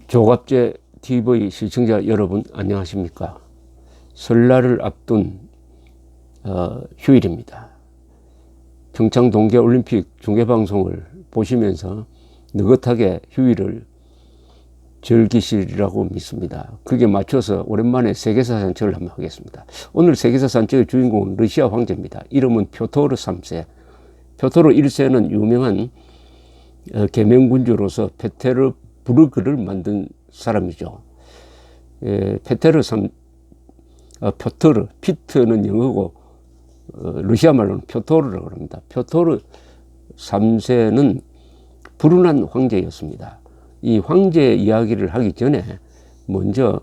조갑제 TV 시청자 여러분 안녕하십니까. 설날을 앞둔 휴일입니다. 평창 동계올림픽 중계방송을 보시면서 느긋하게 휴일을 즐기시리라고 믿습니다. 그게 맞춰서 오랜만에 세계사 산책을 한번 하겠습니다. 오늘 세계사 산책의 주인공은 러시아 황제입니다. 이름은 표토르 3세. 표토르 1세는 유명한 계명군주로서 페테르부르크를 만든 사람이죠. 표토르, 피트는 영어고 러시아 말로는 표토르라고 합니다. 표토르 3세는 불운한 황제였습니다. 이 황제 이야기를 하기 전에 먼저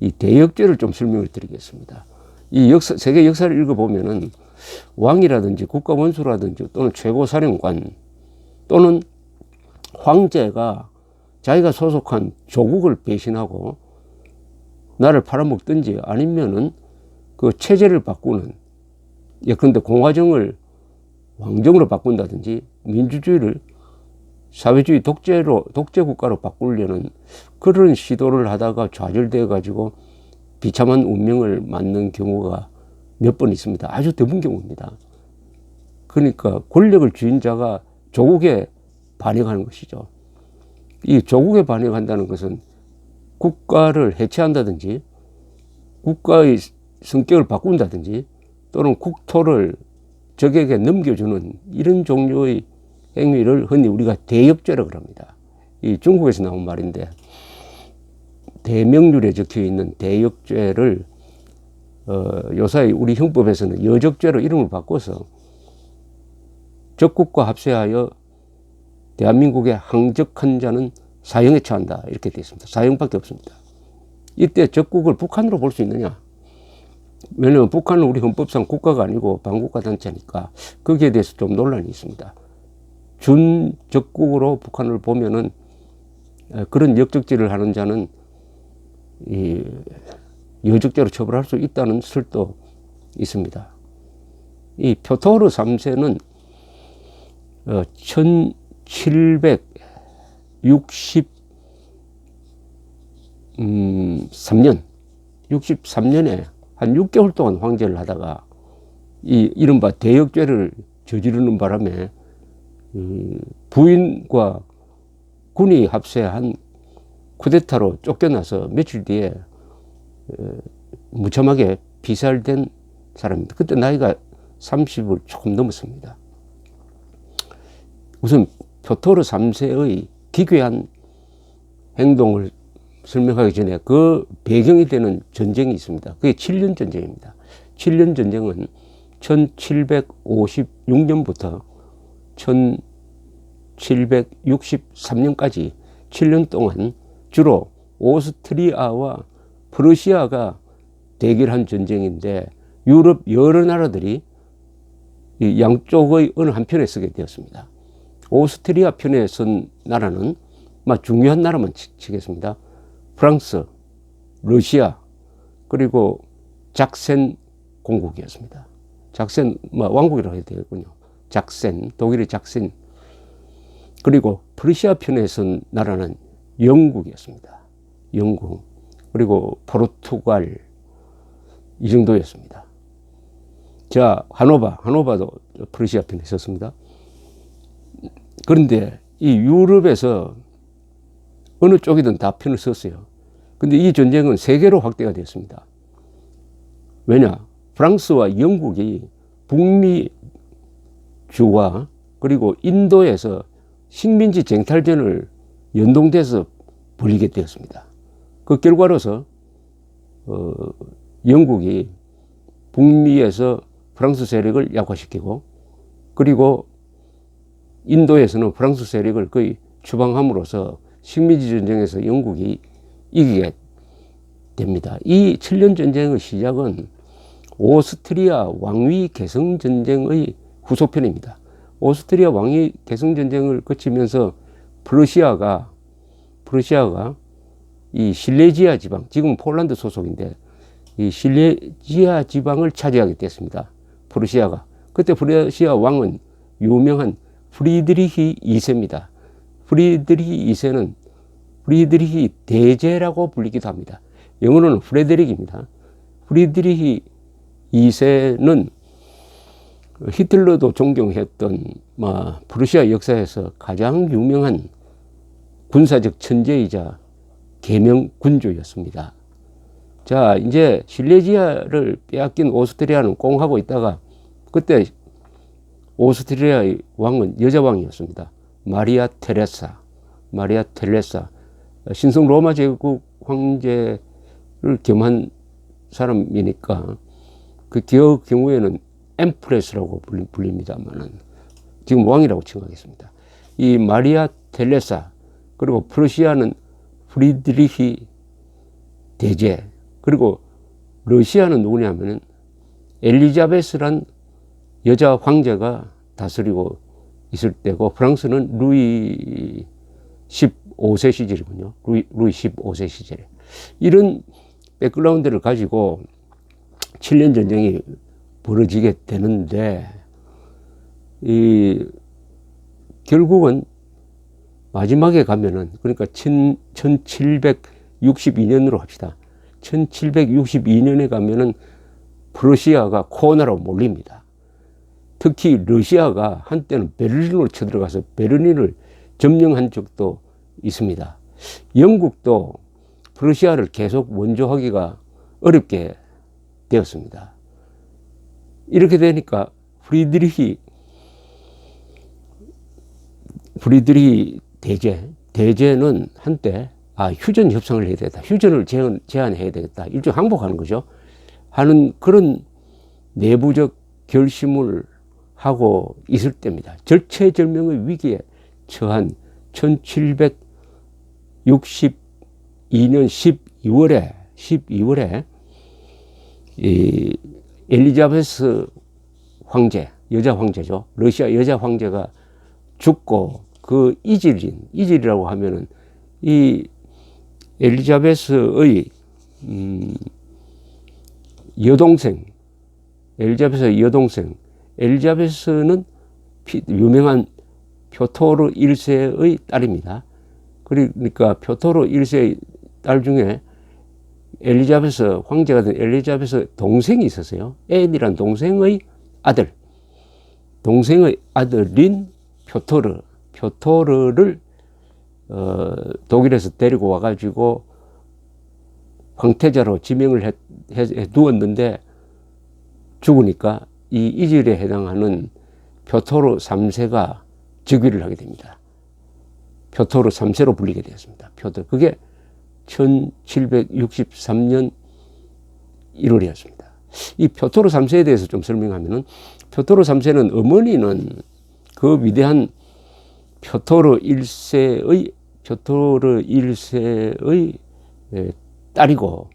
이 대역죄를 좀 설명을 드리겠습니다. 이 세계 역사를 읽어보면은 왕이라든지 국가원수라든지 또는 최고사령관 또는 황제가 자기가 소속한 조국을 배신하고 나를 팔아먹든지 아니면은 그 체제를 바꾸는, 예컨대 공화정을 왕정으로 바꾼다든지 민주주의를 사회주의 독재 국가로 바꾸려는 그런 시도를 하다가 좌절되어 가지고 비참한 운명을 맞는 경우가 몇 번 있습니다. 아주 드문 경우입니다. 그러니까 권력을 쥐인 자가 조국에 반역하는 것이죠. 이 조국에 반역한다는 것은 국가를 해체한다든지 국가의 성격을 바꾼다든지 또는 국토를 적에게 넘겨주는 이런 종류의 행위를 흔히 우리가 대역죄라고 합니다. 이 중국에서 나온 말인데 대명률에 적혀 있는 대역죄를 요사이 우리 형법에서는 여적죄로 이름을 바꿔서 적국과 합세하여 대한민국에 항적한 자는 사형에 처한다 이렇게 되어 있습니다. 사형밖에 없습니다. 이때 적국을 북한으로 볼 수 있느냐? 왜냐하면 북한은 우리 헌법상 국가가 아니고 반국가 단체니까 거기에 대해서 좀 논란이 있습니다. 준적국으로 북한을 보면은 그런 역적질을 하는 자는 이 여적죄로 처벌할 수 있다는 설도 있습니다. 이 표토르 3세는 63년에 한 6개월 동안 황제를 하다가 이 이른바 대역죄를 저지르는 바람에 부인과 군이 합세한 쿠데타로 쫓겨나서 며칠 뒤에 무참하게 비살된 사람입니다. 그때 나이가 30을 조금 넘었습니다. 우선 표토르 3세의 기괴한 행동을 설명하기 전에 그 배경이 되는 전쟁이 있습니다. 그게 7년 전쟁입니다. 7년 전쟁은 1756년부터 1763년까지 7년 동안 주로 오스트리아와 프러시아가 대결한 전쟁인데 유럽 여러 나라들이 이 양쪽의 어느 한편에 서게 되었습니다. 오스트리아 편에 선 나라는 중요한 나라만 치겠습니다. 프랑스, 러시아, 그리고 작센 공국이었습니다. 작센, 왕국이라고 해도 되겠군요. 작센, 독일의 작센. 그리고 프러시아 편에 선 나라는 영국이었습니다. 영국. 그리고 포르투갈. 이 정도였습니다. 자, 하노바도 프러시아 편에 섰습니다. 그런데 이 유럽에서 어느 쪽이든 다 편을 썼어요. 근데 이 전쟁은 세계로 확대가 됐습니다. 왜냐? 프랑스와 영국이 북미주와 그리고 인도에서 식민지 쟁탈전을 연동돼서 벌이게 되었습니다. 그 결과로서 영국이 북미에서 프랑스 세력을 약화시키고 그리고 인도에서는 프랑스 세력을 거의 추방함으로써 식민지 전쟁에서 영국이 이기게 됩니다. 이 7년 전쟁의 시작은 오스트리아 왕위 계승 전쟁의 후속편입니다. 오스트리아 왕위 계승 전쟁을 거치면서 프러시아가 이 실레지아 지방, 지금 폴란드 소속인데 이 실레지아 지방을 차지하게 됐습니다. 프러시아가. 그때 프러시아 왕은 유명한 프리드리히 2세입니다. 프리드리히 2세는 프리드리히 대제라고 불리기도 합니다. 영어로는 프레데릭입니다. 프리드리히 2세는 히틀러도 존경했던 프러시아 역사에서 가장 유명한 군사적 천재이자 계명 군주였습니다. 자, 이제 실레지아를 빼앗긴 오스트리아는 꽁하고 있다가 그때 오스트리아의 왕은 여자 왕이었습니다. 마리아 테레사. 신성 로마 제국 황제를 겸한 사람이니까 그 경우에는 엠프레스라고 불립니다만은 지금 왕이라고 칭하겠습니다. 이 마리아 텔레사, 그리고 프러시아는 프리드리히 대제, 그리고 러시아는 누구냐면은 엘리자베스란 여자 황제가 다스리고 있을 때고, 프랑스는 루이 15세 시절이군요. 루이 15세 시절에. 이런 백그라운드를 가지고 7년 전쟁이 벌어지게 되는데, 결국은 마지막에 가면은, 그러니까 1762년으로 합시다. 1762년에 가면은 프러시아가 코너로 몰립니다. 특히 러시아가 한때는 베를린으로 쳐들어가서 베를린을 점령한 적도 있습니다. 영국도 프러시아를 계속 원조하기가 어렵게 되었습니다. 이렇게 되니까 프리드리히 대제는 한때 휴전 협상을 해야 되겠다, 휴전을 제안해야 되겠다, 일종 항복하는 거죠. 하는 그런 내부적 결심을 하고 있을 때입니다. 절체절명의 위기에 처한 1762년 12월에 이 엘리자베스 황제, 여자 황제죠. 러시아 여자 황제가 죽고, 그 이질이라고 하면은 이 엘리자베스의 여동생, 엘리자베스는 유명한 표토르 1세의 딸입니다. 그러니까 표토르 1세의 딸 중에 엘리자베스, 황제가 된 엘리자베스 동생이 있었어요. 앤이란 동생의 아들인 표토르를 독일에서 데리고 와가지고 황태자로 지명을 해 두었는데, 죽으니까 이 이질에 해당하는 표토르 3세가 즉위를 하게 됩니다. 표토르 3세로 불리게 되었습니다. 그게 1763년 1월이었습니다. 이 표토르 3세에 대해서 좀 설명하면은, 표토르 3세는 어머니는 그 위대한 표토르 1세의 딸이고,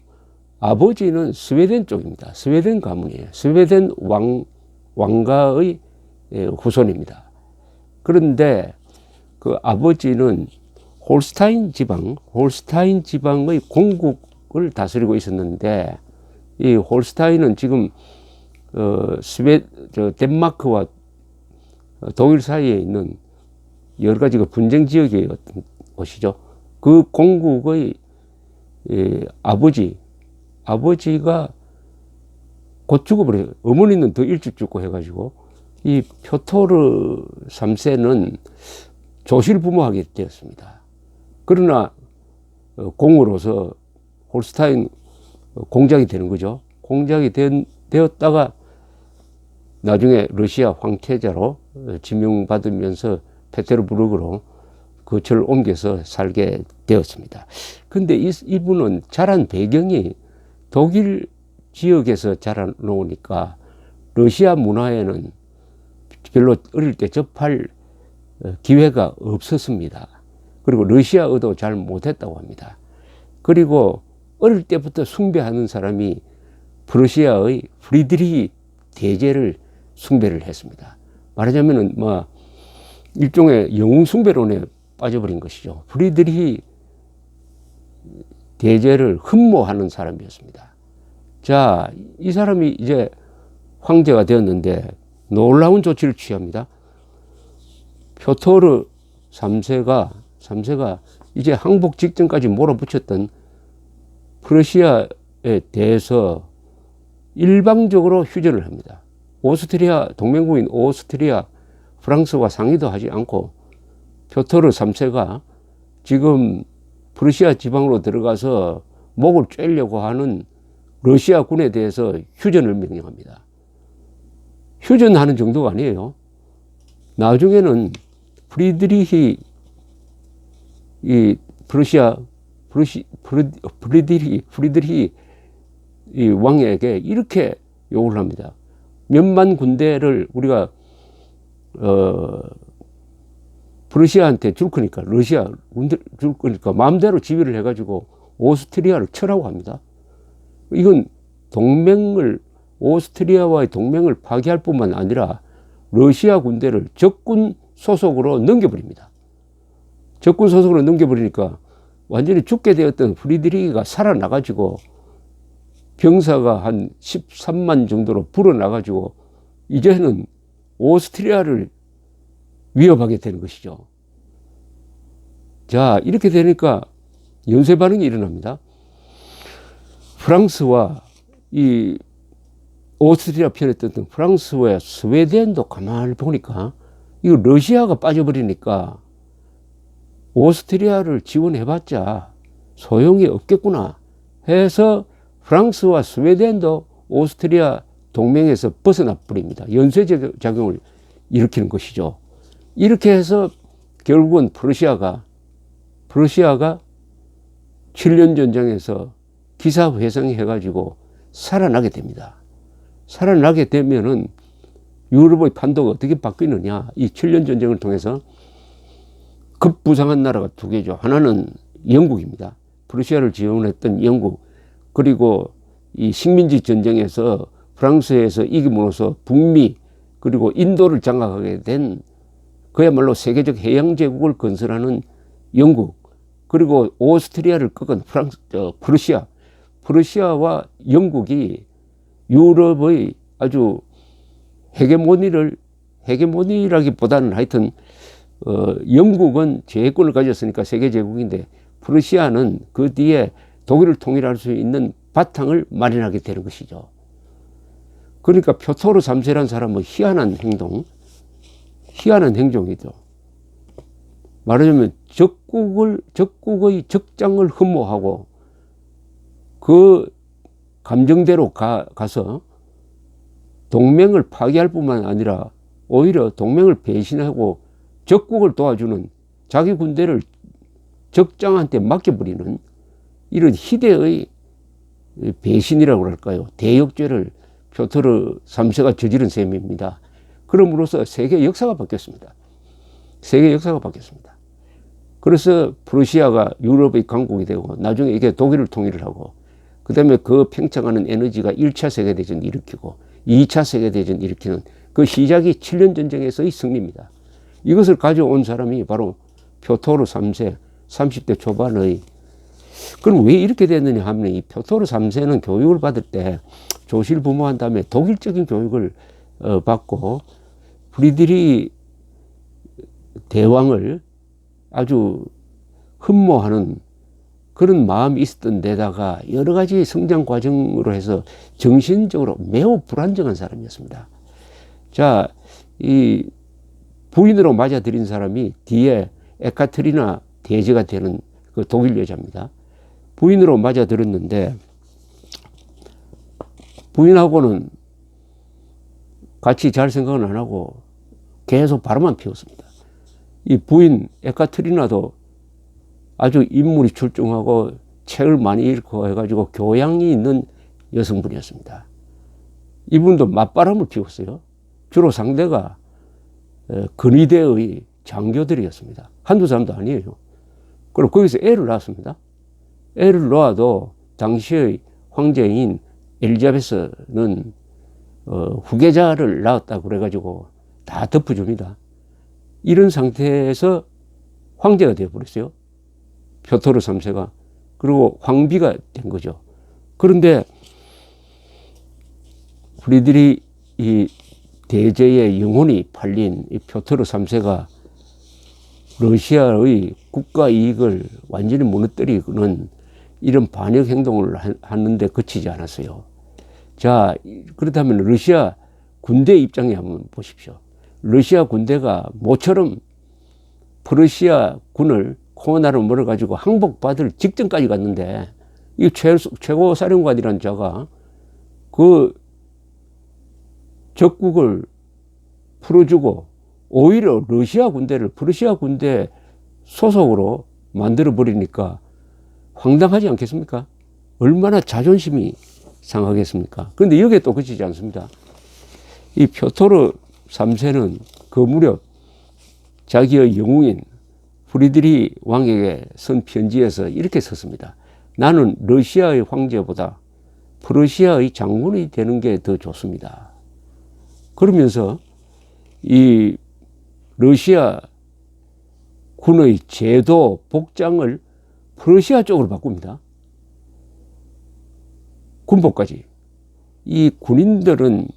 아버지는 스웨덴 쪽입니다. 스웨덴 가문이에요. 스웨덴 왕가의 후손입니다. 그런데 그 아버지는 홀스타인 지방의 공국을 다스리고 있었는데, 이 홀스타인은 지금 덴마크와 독일 사이에 있는 여러 가지 분쟁 지역이었던 곳이죠. 그 공국의 아버지가 곧 죽어버려요. 어머니는 더 일찍 죽고 해가지고, 이 표토르 3세는 조실부모하게 되었습니다. 그러나 공으로서 홀스타인 공작이 되는 거죠. 공작이 되었다가 나중에 러시아 황태자로 지명받으면서 페테르부르크로 거처를 옮겨서 살게 되었습니다. 근데 이분은 자란 배경이 독일 지역에서 자라놓으니까 러시아 문화에는 별로 어릴 때 접할 기회가 없었습니다. 그리고 러시아어도 잘 못했다고 합니다. 그리고 어릴 때부터 숭배하는 사람이 프러시아의 프리드리히 대제를 숭배를 했습니다. 말하자면은 일종의 영웅 숭배론에 빠져버린 것이죠. 프리드리히 대제를 흠모하는 사람이었습니다. 자, 이 사람이 이제 황제가 되었는데 놀라운 조치를 취합니다. 표토르 3세가 이제 항복 직전까지 몰아붙였던 프러시아에 대해서 일방적으로 휴전을 합니다. 오스트리아, 동맹국인 오스트리아, 프랑스와 상의도 하지 않고 표토르 3세가 지금 프러시아 지방으로 들어가서 목을 쬐려고 하는 러시아 군에 대해서 휴전을 명령합니다. 휴전하는 정도가 아니에요. 나중에는 프리드리히 이 왕에게 이렇게 요구를 합니다. 몇만 군대를 우리가 프러시아한테 줄 거니까, 러시아 군대 줄 거니까 마음대로 지휘를 해가지고 오스트리아를 쳐라고 합니다. 이건 오스트리아와의 동맹을 파기할 뿐만 아니라 러시아 군대를 적군 소속으로 넘겨버립니다. 적군 소속으로 넘겨버리니까 완전히 죽게 되었던 프리드리히가 살아나가지고 병사가 한 13만 정도로 불어나가지고 이제는 오스트리아를 위협하게 되는 것이죠. 자, 이렇게 되니까 연쇄 반응이 일어납니다. 프랑스와 이 오스트리아 편에 떴던 프랑스와 스웨덴도 가만히 보니까 이거 러시아가 빠져버리니까 오스트리아를 지원해봤자 소용이 없겠구나 해서 프랑스와 스웨덴도 오스트리아 동맹에서 벗어나 버립니다. 연쇄작용을 일으키는 것이죠. 이렇게 해서 결국은 프러시아가 7년 전쟁에서 기사회생해가지고 살아나게 됩니다. 살아나게 되면은 유럽의 판도가 어떻게 바뀌느냐. 이 7년 전쟁을 통해서 급부상한 나라가 두 개죠. 하나는 영국입니다. 프러시아를 지원했던 영국. 그리고 이 식민지 전쟁에서 프랑스에서 이김으로써 북미 그리고 인도를 장악하게 된 그야말로 세계적 해양제국을 건설하는 영국. 그리고 오스트리아를 꺾은 프러시아와 영국이 유럽의 아주 헤게모니라기보다는 하여튼 영국은 제해권을 가졌으니까 세계제국인데 프러시아는 그 뒤에 독일을 통일할 수 있는 바탕을 마련하게 되는 것이죠. 그러니까 표토르 3세라는 사람은 희한한 행동이죠. 말하자면 적국의 적장을 흠모하고 그 감정대로 가서 동맹을 파기할 뿐만 아니라 오히려 동맹을 배신하고 적국을 도와주는 자기 군대를 적장한테 맡겨버리는 이런 희대의 배신이라고 할까요? 대역죄를 표토르 3세가 저지른 셈입니다. 그럼으로써 세계 역사가 바뀌었습니다. 그래서 프러시아가 유럽의 강국이 되고 나중에 이게 독일을 통일을 하고 그 다음에 그 팽창하는 에너지가 1차 세계대전 일으키고 2차 세계대전 일으키는 그 시작이 7년 전쟁에서의 승리입니다. 이것을 가져온 사람이 바로 표토르 3세 30대 초반의. 그럼 왜 이렇게 됐느냐 하면 이 표토르 3세는 교육을 받을 때 조실부모한 다음에 독일적인 교육을 받고 프리드리히 대왕을 아주 흠모하는 그런 마음이 있었던 데다가 여러 가지 성장 과정으로 해서 정신적으로 매우 불안정한 사람이었습니다. 자, 이 부인으로 맞아들인 사람이 뒤에 에카테리나 대제가 되는 그 독일 여자입니다. 부인으로 맞아들었는데 부인하고는 같이 잘 생각은 안 하고 계속 바람만 피웠습니다. 이 부인 에카테리나도 아주 인물이 출중하고 책을 많이 읽고 해가지고 교양이 있는 여성분이었습니다. 이분도 맞바람을 피웠어요. 주로 상대가 근위대의 장교들이었습니다. 한두 사람도 아니에요. 그리고 거기서 애를 낳았습니다. 애를 낳아도 당시의 황제인 엘리자베스는 후계자를 낳았다고 그래가지고 다 덮어줍니다. 이런 상태에서 황제가 되어버렸어요. 표토르 3세가. 그리고 황비가 된 거죠. 그런데 프리드리히 이 대제의 영혼이 팔린 이 표토르 3세가 러시아의 국가 이익을 완전히 무너뜨리는 이런 반역 행동을 하는데 그치지 않았어요. 자, 그렇다면 러시아 군대 입장에 한번 보십시오. 러시아 군대가 모처럼 프러시아 군을 코로나로 몰아가지고 항복받을 직전까지 갔는데 이 최고 사령관이라는 자가 그 적국을 풀어주고 오히려 러시아 군대를 프러시아 군대 소속으로 만들어 버리니까 황당하지 않겠습니까? 얼마나 자존심이 상하겠습니까? 그런데 여기에 또 그치지 않습니다. 이 표토르 3세는 그 무렵 자기의 영웅인 프리드리 왕에게 쓴 편지에서 이렇게 썼습니다. 나는 러시아의 황제보다 프러시아의 장군이 되는 게 더 좋습니다. 그러면서 이 러시아 군의 제도, 복장을 프러시아 쪽으로 바꿉니다. 군복까지. 이 군인들은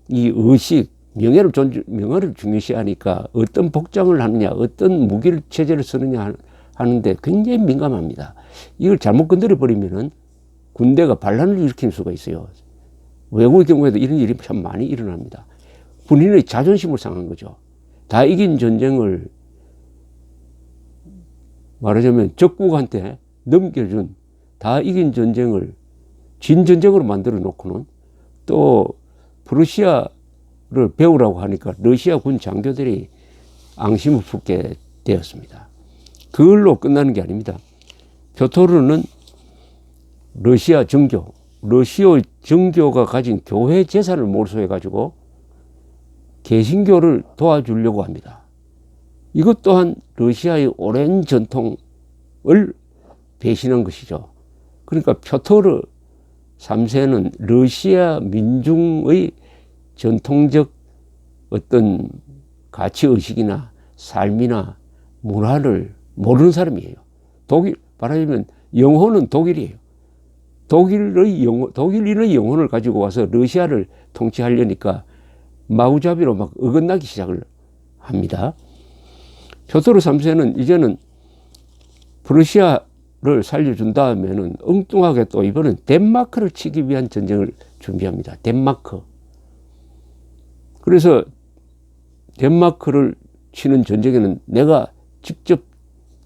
이 의식, 명예를 중요시하니까 어떤 복장을 하느냐, 어떤 무기를 체제를 쓰느냐 하는데 굉장히 민감합니다. 이걸 잘못 건드려 버리면은 군대가 반란을 일으킬 수가 있어요. 외국의 경우에도 이런 일이 참 많이 일어납니다. 군인의 자존심을 상한 거죠. 다 이긴 전쟁을 말하자면 적국한테 넘겨준 다 이긴 전쟁을 진 전쟁으로 만들어 놓고는 또 프러시아를 배우라고 하니까 러시아 군 장교들이 앙심을 품게 되었습니다. 그걸로 끝나는 게 아닙니다. 표토르는 러시아 정교가 가진 교회 재산을 몰수해 가지고 개신교를 도와주려고 합니다. 이것 또한 러시아의 오랜 전통을 배신한 것이죠. 그러니까 표토르 3세는 러시아 민중의 전통적 어떤 가치의식이나 삶이나 문화를 모르는 사람이에요. 말하자면 영혼은 독일이에요. 독일인의 영혼을 가지고 와서 러시아를 통치하려니까 마구잡이로 막 어긋나기 시작을 합니다. 표토르 3세는 이제는 프러시아를 살려준 다음에는 엉뚱하게 또 이번엔 덴마크를 치기 위한 전쟁을 준비합니다. 덴마크. 그래서 덴마크를 치는 전쟁에는 내가 직접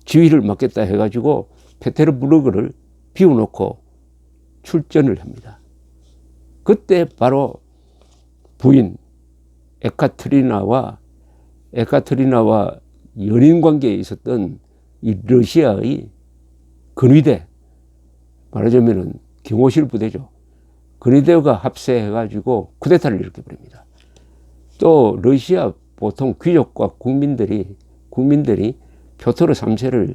지휘를 맡겠다 해가지고 페테르부르크를 비워놓고 출전을 합니다. 그때 바로 부인 에카테리나와 연인 관계에 있었던 이 러시아의 근위대, 말하자면 경호실 부대죠. 근위대가 합세해가지고 쿠데타를 일으켜버립니다. 또 러시아 보통 귀족과 국민들이 표토르 3세를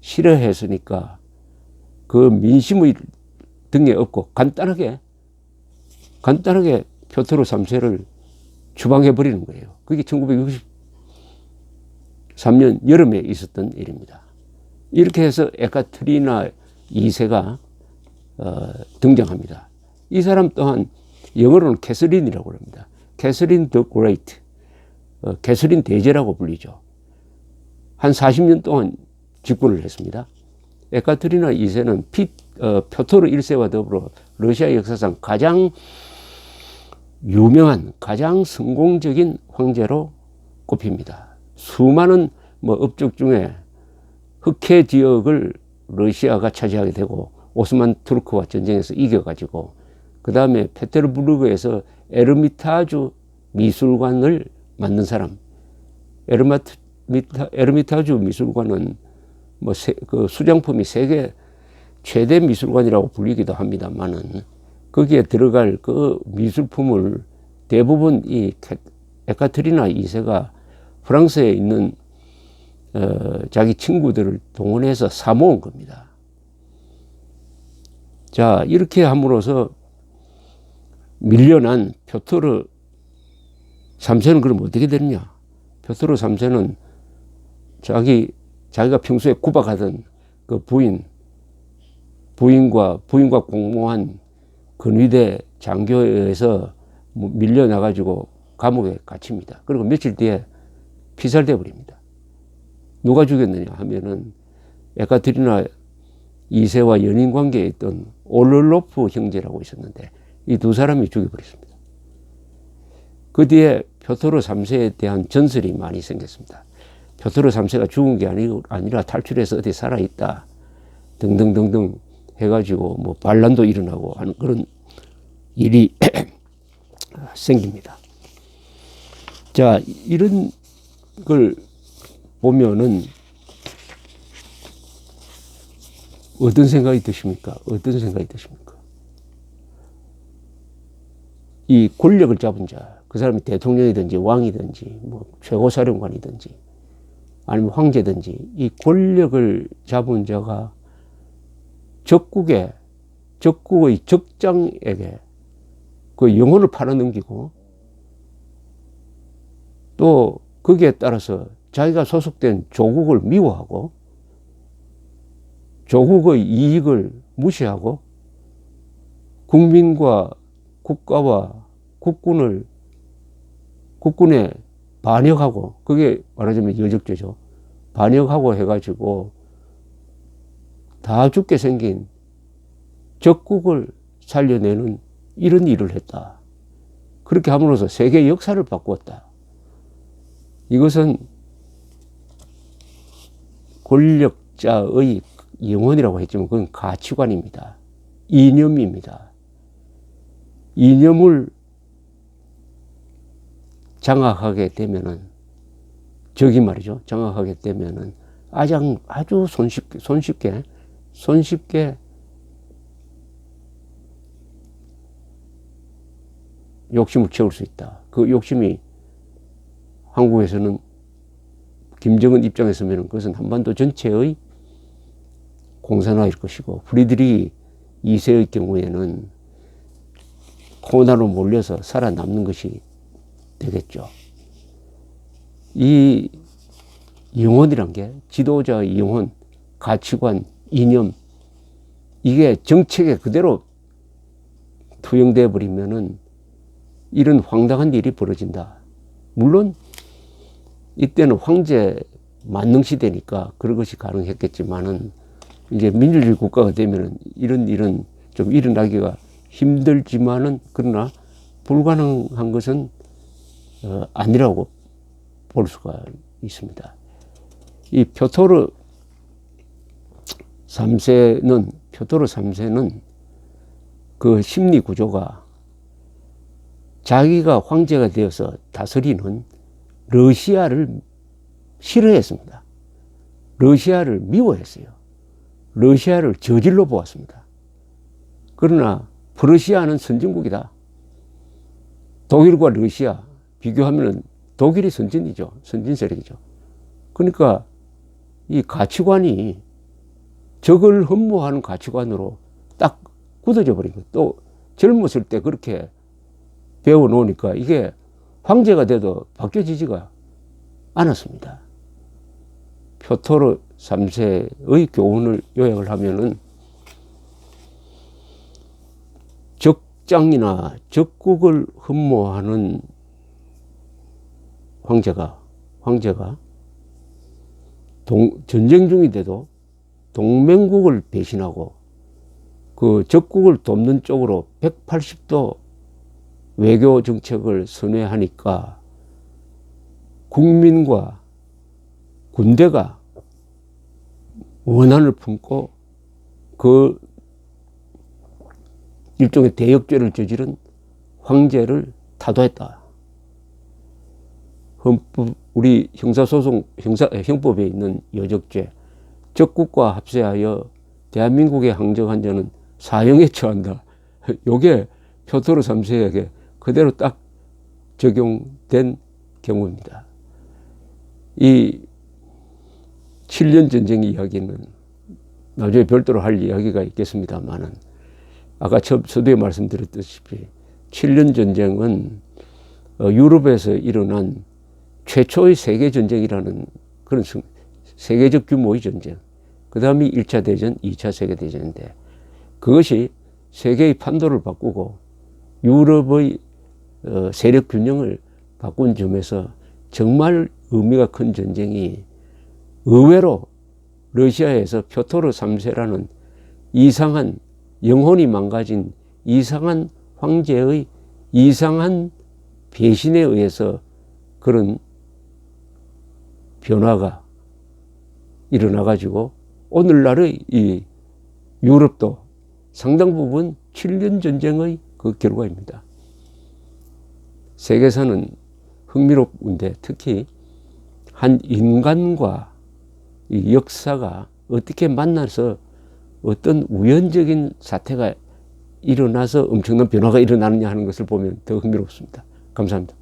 싫어했으니까 그 민심의 등에 업고 간단하게 표토르 3세를 추방해버리는 거예요. 그게 1963년 여름에 있었던 일입니다. 이렇게 해서 에카테리나 2세가 등장합니다. 이 사람 또한 영어로는 캐서린이라고 합니다. 캐서린 더 그레이트, 캐서린 대제라고 불리죠. 한 40년 동안 집권을 했습니다. 에카테리나 2세는 표토르 1세와 더불어 러시아 역사상 가장 유명한, 가장 성공적인 황제로 꼽힙니다. 수많은 업적 중에 흑해 지역을 러시아가 차지하게 되고 오스만 투르크와 전쟁에서 이겨가지고 그 다음에 페테르부르크에서 에르미타주 미술관을 만든 사람. 에르미타주 미술관은 그 수장품이 세계 최대 미술관이라고 불리기도 합니다만은 거기에 들어갈 그 미술품을 대부분 이 에카테리나 2세가 프랑스에 있는 자기 친구들을 동원해서 사모은 겁니다. 자, 이렇게 함으로써 밀려난 표토르 3세는 그럼 어떻게 됐냐? 표토르 3세는 자기가 평소에 구박하던 그 부인과 공모한 근위대 장교에 의해서 밀려나가지고 감옥에 갇힙니다. 그리고 며칠 뒤에 피살돼 버립니다. 누가 죽였느냐 하면은 에카테리나 2세와 연인 관계에 있던 오르로프 형제라고 있었는데 이 두 사람이 죽여버렸습니다. 그 뒤에 표토르 3세에 대한 전설이 많이 생겼습니다. 표토르 3세가 죽은 게 아니라 탈출해서 어디 살아있다 등등등등 해가지고 뭐 반란도 일어나고 하는 그런 일이 생깁니다. 자, 이런 걸 보면은 어떤 생각이 드십니까? 어떤 생각이 드십니까? 이 권력을 잡은 자, 그 사람이 대통령이든지 왕이든지 뭐 최고사령관이든지 아니면 황제든지 이 권력을 잡은 자가 적국의 적장에게 그 영혼을 팔아넘기고 또 거기에 따라서 자기가 소속된 조국을 미워하고 조국의 이익을 무시하고 국민과 국가와 국군에 반역하고, 그게 말하자면 여적죄죠. 반역하고 해가지고 다 죽게 생긴 적국을 살려내는 이런 일을 했다. 그렇게 함으로써 세계 역사를 바꾸었다. 이것은 권력자의 영혼이라고 했지만 그건 가치관입니다. 이념입니다. 이념을 장악하게 되면은, 적이 말이죠. 장악하게 되면은 아주 손쉽게 욕심을 채울 수 있다. 그 욕심이 한국에서는 김정은 입장에 서면 그것은 한반도 전체의 공산화일 것이고, 프리드리히 2세의 경우에는 코로나로 몰려서 살아남는 것이 되겠죠. 이 영혼이란 게, 지도자의 영혼, 가치관, 이념, 이게 정책에 그대로 투영되어 버리면은 이런 황당한 일이 벌어진다. 물론 이때는 황제 만능 시대니까 그런 것이 가능했겠지만은 이제 민주주의 국가가 되면은 이런 일은 좀 일어나기가 힘들지만은, 그러나 불가능한 것은 아니라고 볼 수가 있습니다. 이 표토르 3세는 그 심리 구조가 자기가 황제가 되어서 다스리는 러시아를 싫어했습니다. 러시아를 미워했어요. 러시아를 저질로 보았습니다. 그러나 프러시아는 선진국이다. 독일과 러시아 비교하면 독일이 선진이죠. 선진 세력이죠. 그러니까 이 가치관이 적을 흠모하는 가치관으로 딱 굳어져 버린 거예요. 또 젊었을 때 그렇게 배워 놓으니까 이게 황제가 돼도 바뀌어지지가 않았습니다. 표토르 3세의 교훈을 요약을 하면은, 적장이나 적국을 흠모하는 황제가 전쟁 중인데도 동맹국을 배신하고 그 적국을 돕는 쪽으로 180도 외교 정책을 선회하니까 국민과 군대가 원한을 품고 그 일종의 대역죄를 저지른 황제를 타도했다. 우리 형법에 있는 여적죄, 적국과 합세하여 대한민국에 항적한 자는 사형에 처한다. 요게 표토르 3세에게 그대로 딱 적용된 경우입니다. 이 7년 전쟁 이야기는 나중에 별도로 할 이야기가 있겠습니다만은, 아까 서두에 말씀드렸듯이 7년 전쟁은 유럽에서 일어난 최초의 세계전쟁이라는 그런 세계적 규모의 전쟁, 그 다음이 1차 대전, 2차 세계대전인데, 그것이 세계의 판도를 바꾸고 유럽의 세력 균형을 바꾼 점에서 정말 의미가 큰 전쟁이 의외로 러시아에서 표토르 3세라는 이상한 영혼이 망가진 이상한 황제의 이상한 배신에 의해서 그런 변화가 일어나가지고 오늘날의 이 유럽도 상당 부분 7년 전쟁의 그 결과입니다. 세계사는 흥미로운데 특히 한 인간과 이 역사가 어떻게 만나서 어떤 우연적인 사태가 일어나서 엄청난 변화가 일어나느냐 하는 것을 보면 더 흥미롭습니다. 감사합니다.